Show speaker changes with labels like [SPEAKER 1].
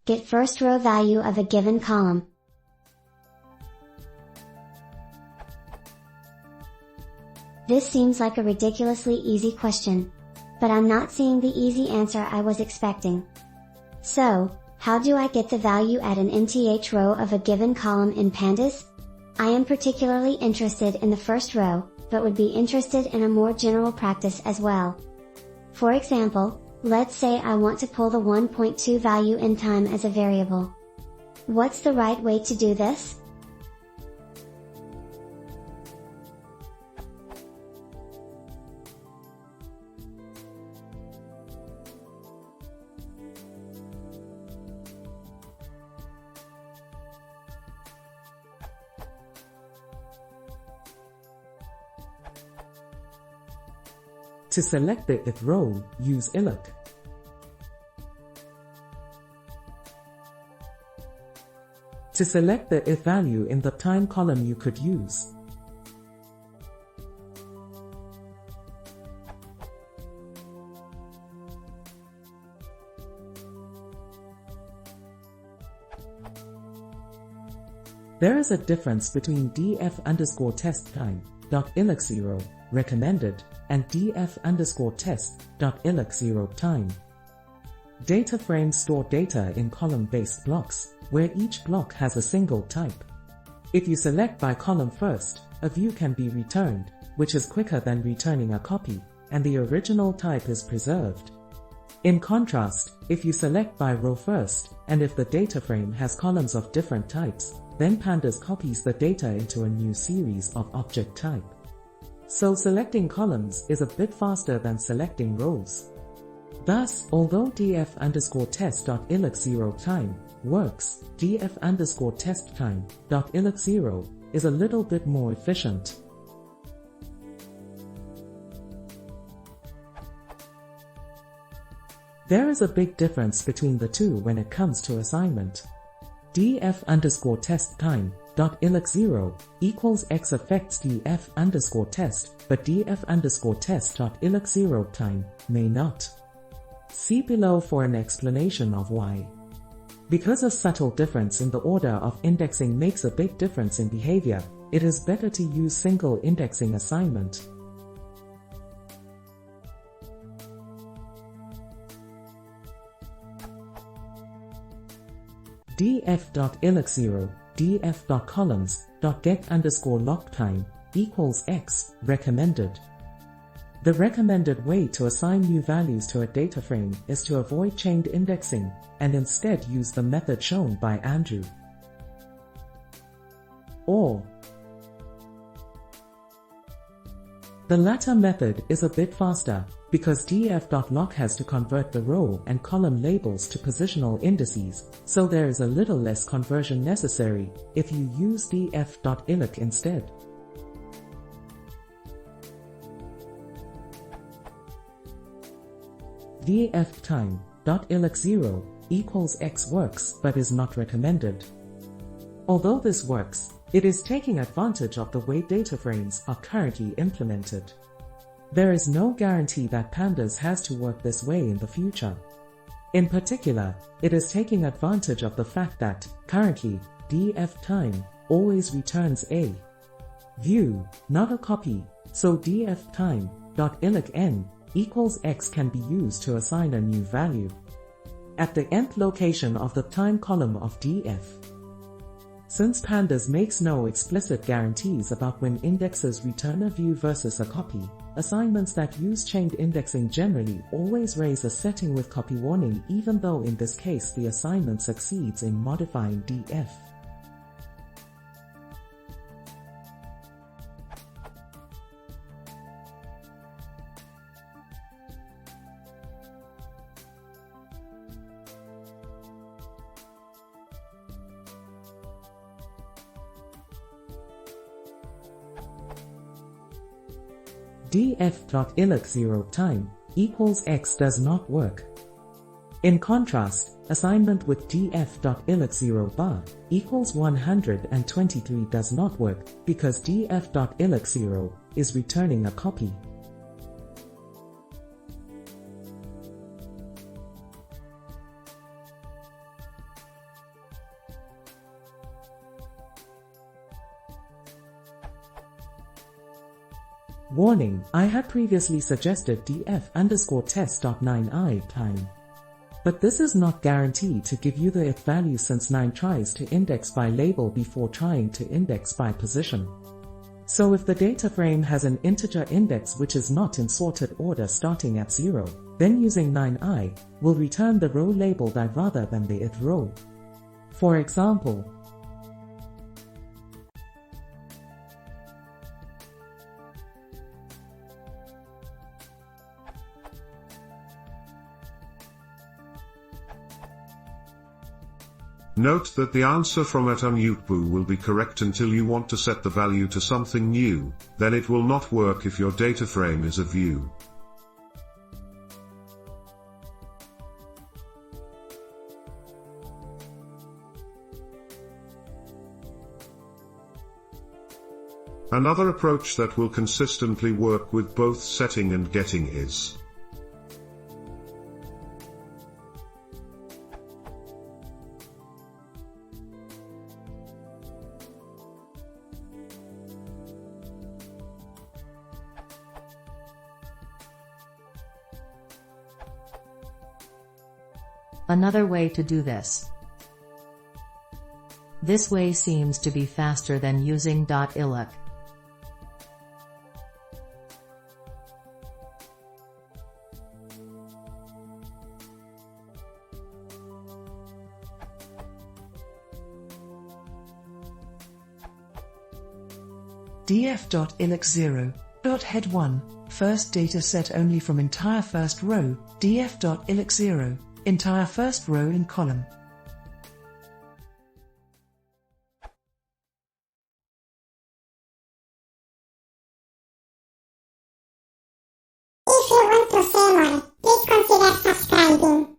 [SPEAKER 1] Get first row value of a given column. This seems like a ridiculously easy question. But I'm not seeing the easy answer I was expecting. So, how do I get the value at an nth row of a given column in pandas? I am particularly interested in the first row, but would be interested in a more general practice as well. For example, let's say I want to pull the 1.2 value in time as a variable. What's the right way to do this?
[SPEAKER 2] To select the if row, use illoc. To select the if value in the time column, you could use There is a difference between df_test_time.illoc0 recommended and df_test.illoc0 time. Data frames store data in column-based blocks, where each block has a single type. If you select by column first, a view can be returned, which is quicker than returning a copy, and the original type is preserved. In contrast, if you select by row first, and if the data frame has columns of different types, then pandas copies the data into a new series of object type. So selecting columns is a bit faster than selecting rows. Thus, although df_test.illoc0 time works, df_test_time.illoc0 is a little bit more efficient. There is a big difference between the two when it comes to assignment. df_test_time.illoc0 equals x affects df_test, but df_test.illoc0 time may not. See below for an explanation of why. Because a subtle difference in the order of indexing makes a big difference in behavior, it is better to use single indexing assignment. df.illoc0 df.columns.get_locktime equals x recommended. The recommended way to assign new values to a data frame is to avoid chained indexing, and instead use the method shown by Andrew. Or the latter method is a bit faster, because df.lock has to convert the row and column labels to positional indices, so there is a little less conversion necessary if you use df.illoc instead. df_time.illoc0 equals x works but is not recommended. Although this works, it is taking advantage of the way data frames are currently implemented. There is no guarantee that pandas has to work this way in the future. In particular, it is taking advantage of the fact that, currently, df_time always returns a view, not a copy, so df_time.illoc_n equals x can be used to assign a new value at the nth location of the time column of df. Since pandas makes no explicit guarantees about when indexes return a view versus a copy, assignments that use chained indexing generally always raise a setting with copy warning, even though in this case the assignment succeeds in modifying df. df.illoc0 time equals x does not work. In contrast, assignment with df.illoc0 bar equals 123 does not work because df.illoc0 is returning a copy. Warning, I had previously suggested df_test.9i time. But this is not guaranteed to give you the if value since 9 tries to index by label before trying to index by position. So if the data frame has an integer index which is not in sorted order starting at 0, then using 9i will return the row labeled I rather than the ith row. For example,
[SPEAKER 3] note that the answer from @unutbu will be correct until you want to set the value to something new, then it will not work if your data frame is a view. Another approach that will consistently work with both setting and getting is
[SPEAKER 4] another way to do this. This way seems to be faster than using .illoc.
[SPEAKER 5] df.illoc0.head1, first data set only from entire first row, df.illoc0, entire first row in column.
[SPEAKER 6] If you want to see more, please consider subscribing.